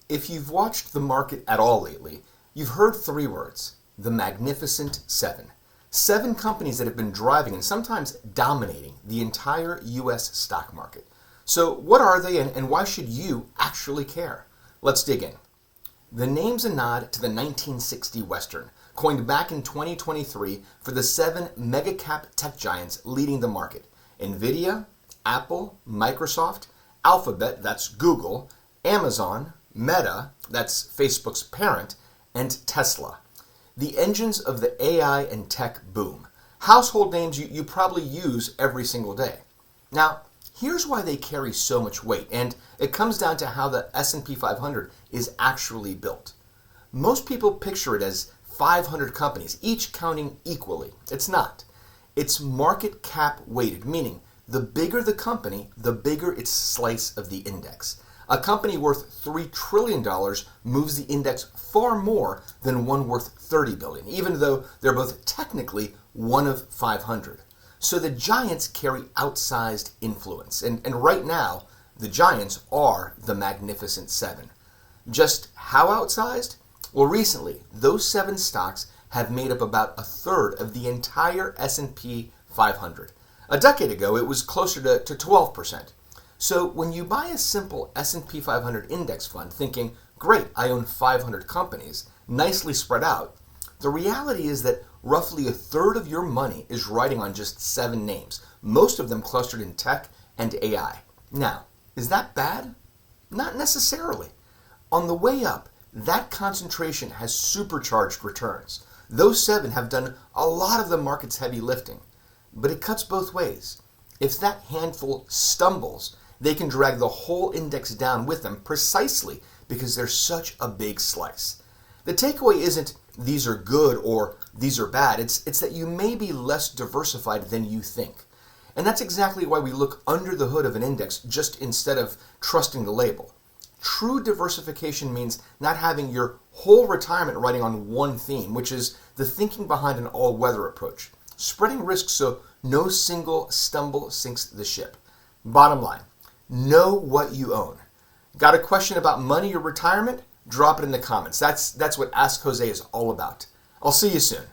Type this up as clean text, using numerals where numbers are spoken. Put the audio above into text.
If you've watched the market at all lately, you've heard three words: the Magnificent Seven. Seven companies that have been driving and sometimes dominating the entire U.S. stock market. So what are they and why should you actually care? Let's dig in. The name's a nod to the 1960 Western, coined back in 2023 for the seven mega-cap tech giants leading the market: NVIDIA, Apple, Microsoft, Alphabet, that's Google, Amazon, Meta, that's Facebook's parent, and Tesla. The engines of the AI and tech boom. Household names you probably use every single day. Now, here's why they carry so much weight, and it comes down to how the S&P 500 is actually built. Most people picture it as 500 companies, each counting equally. It's not. It's market cap weighted, meaning the bigger the company, the bigger its slice of the index. A company worth $3 trillion moves the index far more than one worth $30 billion, even though they're both technically one of 500. So the giants carry outsized influence. And right now, the giants are the Magnificent Seven. Just how outsized? Well, recently, those seven stocks have made up about a third of the entire S&P 500. A decade ago, it was closer to 12%. So when you buy a simple S&P 500 index fund thinking, great, I own 500 companies, nicely spread out, the reality is that roughly a third of your money is riding on just seven names, most of them clustered in tech and AI. Now, is that bad? Not necessarily. On the way up, that concentration has supercharged returns. Those seven have done a lot of the market's heavy lifting, but it cuts both ways. If that handful stumbles, they can drag the whole index down with them precisely because they're such a big slice. The takeaway isn't these are good or these are bad. It's that you may be less diversified than you think. And that's exactly why we look under the hood of an index just instead of trusting the label. True diversification means not having your whole retirement riding on one theme, which is the thinking behind an all-weather approach. Spreading risk so no single stumble sinks the ship. Bottom line, know what you own. Got a question about money or retirement? Drop it in the comments. That's what Ask Jose is all about. I'll see you soon.